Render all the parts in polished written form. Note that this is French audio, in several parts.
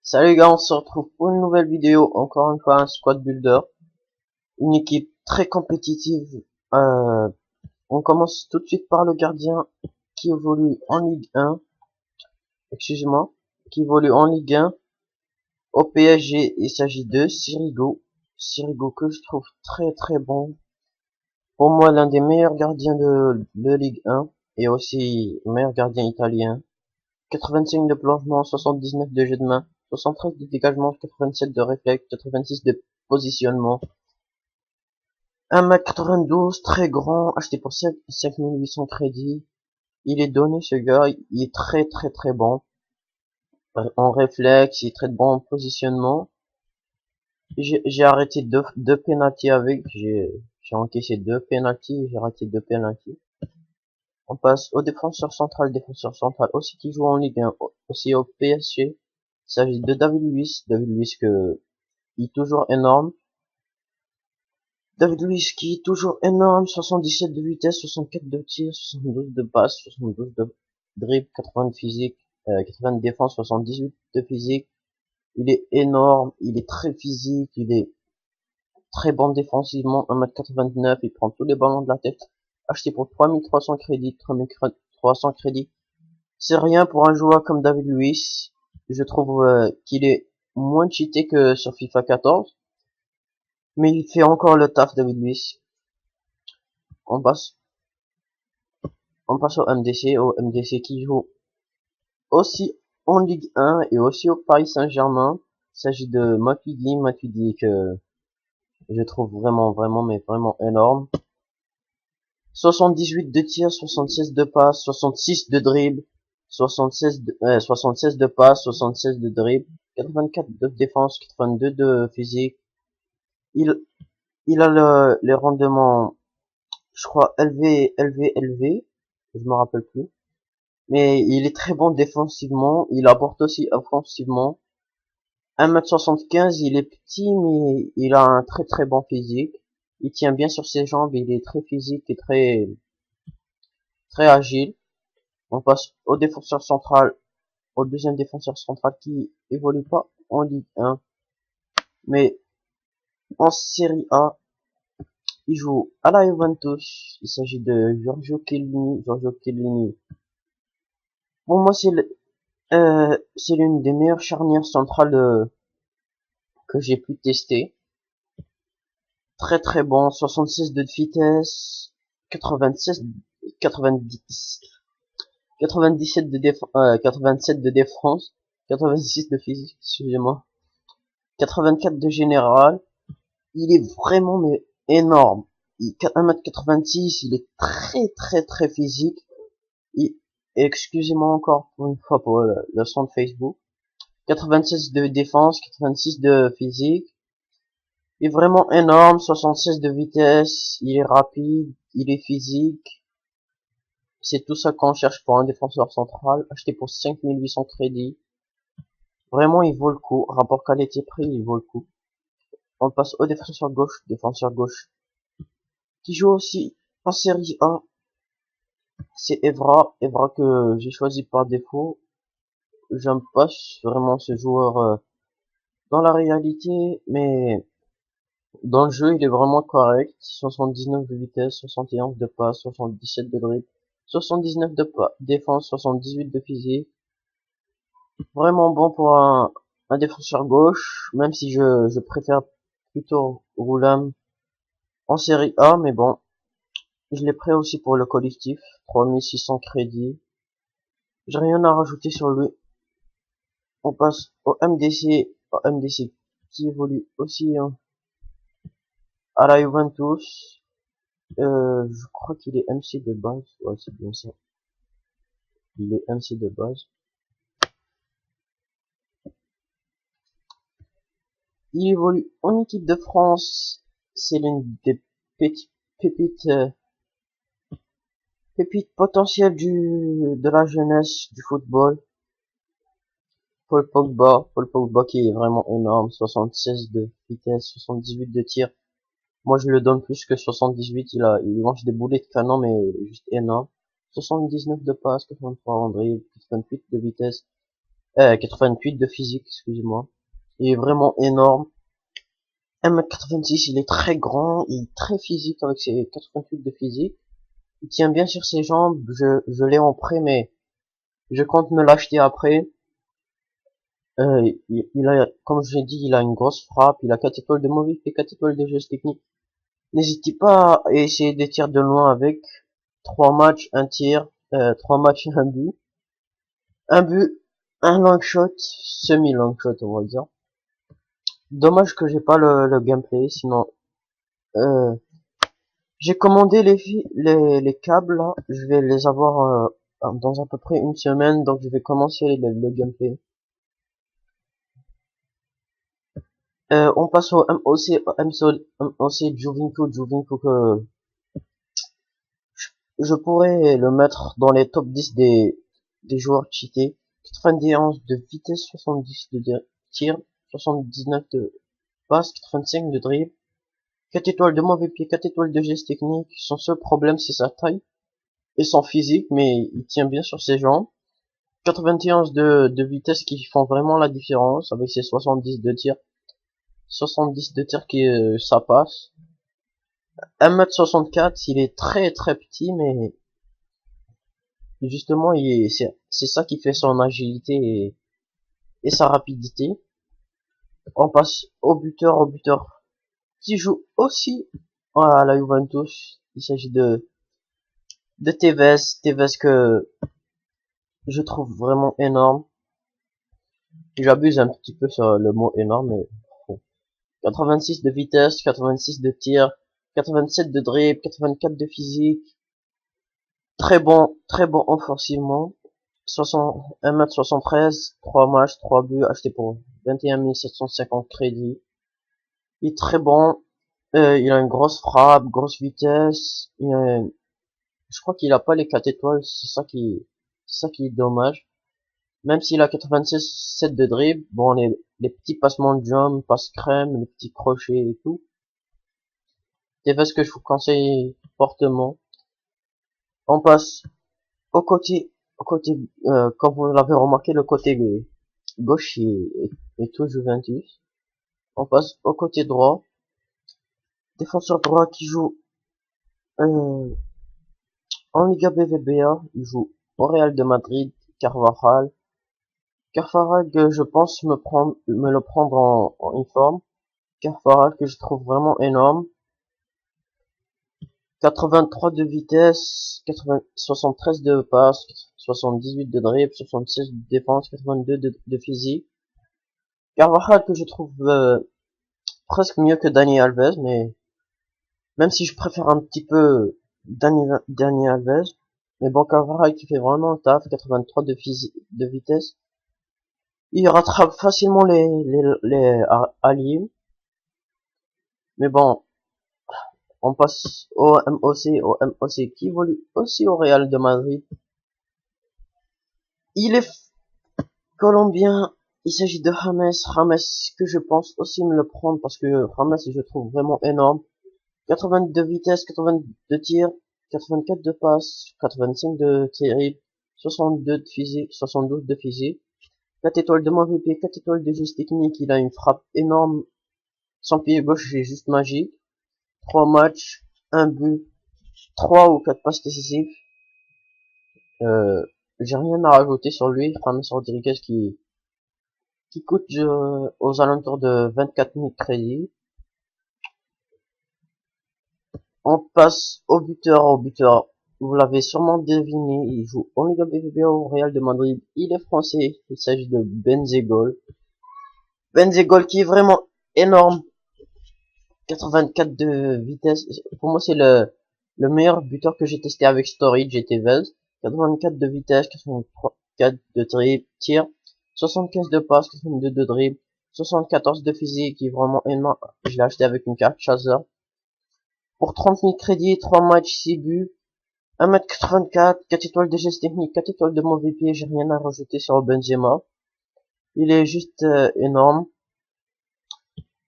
Salut les gars, on se retrouve pour une nouvelle vidéo, encore une fois un squad builder, une équipe très compétitive. Euh, on commence tout de suite par le gardien qui évolue en Ligue 1, excusez-moi, qui évolue en Ligue 1. Au PSG, il s'agit de Sirigu que je trouve très très bon. Pour moi, l'un des meilleurs gardiens de Ligue 1 et aussi meilleur gardien italien. 85 de plongement, 79 de jeu de main, 73 de dégagement, 87 de réflexe, 86 de positionnement. 1m92, très grand, acheté pour 5800 crédits. Il est donné ce gars, il est très très très bon. En réflexe, il est très bon en positionnement. J'ai arrêté deux pénaltys avec, j'ai encaissé deux pénaltys, j'ai raté deux pénaltys. On passe au défenseur central aussi qui joue en Ligue 1, aussi au PSG. Il s'agit de David Luiz que il est toujours énorme. David Luiz qui est toujours énorme, 77 de vitesse, 64 de tir, 72 de passe, 72 de dribble, 80 de physique, 80 de défense, 78 de physique. Il est énorme, il est très physique, il est très bon défensivement, 1m89, il prend tous les ballons de la tête. Acheté pour 3300 crédits, 3300 crédits. C'est rien pour un joueur comme David Luiz. Je trouve qu'il est moins cheaté que sur FIFA 14. Mais il fait encore le taf, David Luiz. On passe, on passe au MDC qui joue aussi en Ligue 1 et aussi au Paris Saint-Germain. Il s'agit de Matuidi que je trouve vraiment, mais vraiment énorme. 78 de tir, 76 de passe, 66 de dribble, 76 de passe, 76 de dribble, 84 de défense, 82 de physique. Il, il a les rendements, je crois, élevé, je me rappelle plus. Mais il est très bon défensivement, il apporte aussi offensivement. 1m75, il est petit, mais il a un très très bon physique. Il tient bien sur ses jambes, il est très physique et très agile. On passe au défenseur central, au deuxième défenseur central qui évolue pas en Ligue 1, mais en Serie A. Il joue à la Juventus. Il s'agit de Giorgio Chiellini. Pour moi, c'est l'une des meilleures charnières centrales que j'ai pu tester. Très très bon, 76 de vitesse, 96, 90, 97 de défense, 87 de défense, 86 de physique, excusez-moi, 84 de général. Il est vraiment mais énorme. 1m86, il est très physique. Excusez-moi encore pour une fois pour le son de Facebook. 96 de défense, 86 de physique. Il est vraiment énorme, 76 de vitesse, il est rapide, il est physique. C'est tout ça qu'on cherche pour un défenseur central, acheté pour 5800 crédits. Vraiment, il vaut le coup. Rapport qualité-prix, il vaut le coup. On passe au défenseur gauche, qui joue aussi en série A. C'est Evra que j'ai choisi par défaut. J'aime pas vraiment ce joueur dans la réalité, mais dans le jeu, il est vraiment correct. 79 de vitesse, 71 de passe, 77 de dribble, 79 de défense, 78 de physique. Vraiment bon pour un défenseur gauche, même si je préfère plutôt Roulam en série A, mais bon, je l'ai pris aussi pour le collectif. 3600 crédits. J'ai rien à rajouter sur lui. On passe au MDC qui évolue aussi à la Juventus. Je crois qu'il est MC de base. Ouais, c'est bien ça. Il est MC de base. Il évolue en équipe de France. C'est l'une des pépites, pépites potentielles de la jeunesse du football. Paul Pogba qui est vraiment énorme. 76 de vitesse, 78 de tir. Moi, je le donne plus que 78. Il lance des boulets de canon, mais juste énorme. 79 de passe, 83 en dribble, 88 de vitesse, 88 de physique, excusez-moi. Il est vraiment énorme. 1m86, il est très grand, il est très physique avec ses 88 de physique. Il tient bien sur ses jambes, je l'ai en prêt, mais je compte me l'acheter après. Il a, comme j'ai dit, il a une grosse frappe, il a 4 étoiles de mobile et 4 étoiles de geste technique. N'hésitez pas à essayer des tirs de loin avec 3 matchs, un tir, 3 matchs, un but, un long shot, semi-long shot, on va dire. Dommage que j'ai pas le gameplay, sinon, euh, j'ai commandé les câbles là, je vais les avoir dans à peu près une semaine, donc je vais commencer le gameplay. On passe au MOC Jovinko que je pourrais le mettre dans les top 10 des joueurs cheatés. 91 de vitesse, 70 de tir, 79 de passe, 85 de dribble, 4 étoiles de mauvais pied, 4 étoiles de geste technique. Son seul problème c'est sa taille et son physique, mais il tient bien sur ses jambes. 91 de vitesse qui font vraiment la différence avec ses 70 de tir. 70 de tir qui ça passe. 1m64, il est très très petit, mais justement c'est ça qui fait son agilité et sa rapidité. On passe au buteur qui joue aussi à la Juventus. Il s'agit de Tevez que je trouve vraiment énorme. J'abuse un petit peu sur le mot énorme, mais bon. 86 de vitesse, 86 de tir, 87 de dribble, 84 de physique. Très bon offensivement. 1m73, 3 matchs, 3 buts, acheté pour 21 750 crédits. Il est très bon. Il a une grosse frappe, grosse vitesse. Je crois qu'il a pas les 4 étoiles, c'est ça qui est dommage. Même s'il a 96 de dribble, bon, les petits passements de jump, passe crème, les petits crochets et tout. C'est ce que je vous conseille fortement. On passe au côté, comme vous l'avez remarqué, le côté gauche est tout Juventus. On passe au côté droit. Défenseur droit qui joue euh, en Liga BVBA. Il joue au Real de Madrid, Carvajal. Carvajal que je pense me le prendre en uniforme. Carvajal que je trouve vraiment énorme. 83 de vitesse, 73 de passe, 78 de dribble, 76 de défense, 82 de physique. Carvajal que je trouve presque mieux que Dani Alves, mais même si je préfère un petit peu Dani Alves, mais bon, Carvajal qui fait vraiment le taf, 83 de vitesse. Il rattrape facilement les alliés. Mais bon, on passe au MOC qui évolue aussi au Real de Madrid. Il est colombien, il s'agit de James que je pense aussi me le prendre parce que James je trouve vraiment énorme. 82 de vitesse, 82 de tir, 84 de passe, 85 de dribble, 62 de physique, 72 de physique. 4 étoiles de mauvais pied, 4 étoiles de geste technique, il a une frappe énorme. Son pied gauche est juste magique. 3 matchs, un but, 3 ou 4 passes décisives. J'ai rien à rajouter sur lui. James Rodriguez qui coûte aux alentours de 24 000 crédits. On passe au buteur. Vous l'avez sûrement deviné, il joue en Liga BBVA au Real de Madrid. Il est français. Il s'agit de Benzegol. Benzegol qui est vraiment énorme. 84 de vitesse. Pour moi, c'est le meilleur buteur que j'ai testé avec Storage et Tevez. 84 de vitesse, 84 de tir, 75 de passe, 82 de dribble, 74 de physique, qui est vraiment énorme. Je l'ai acheté avec une carte chasseur. Pour 30 000 crédits, 3 matchs, 6 buts, 1m84, 4 étoiles de geste technique, 4 étoiles de mauvais pied, j'ai rien à rajouter sur Benzema. Il est juste énorme.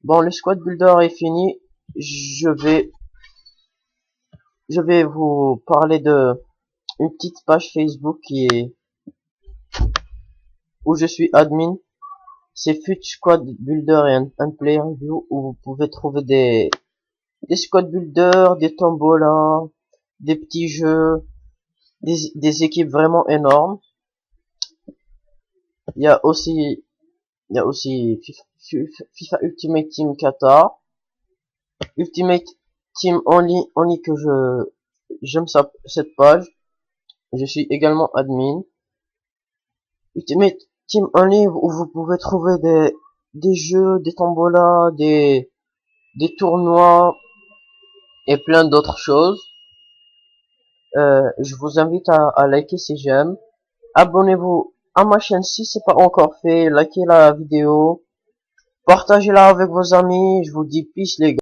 Bon, le squad builder est fini. Je vais vous parler de une petite page Facebook où je suis admin. C'est Fut Squad Builder et un Player Review où vous pouvez trouver des squad builders, des tombolas, des petits jeux, des équipes vraiment énormes. Il y a aussi FIFA Ultimate Team Qatar, Ultimate Team Only que j'aime cette page. Je suis également admin. Ultimate Team Only où vous pouvez trouver des jeux, des tombolas, des tournois et plein d'autres choses. Je vous invite à liker si j'aime. Abonnez-vous à ma chaîne si c'est pas encore fait. Likez la vidéo. Partagez-la avec vos amis. Je vous dis peace les gars.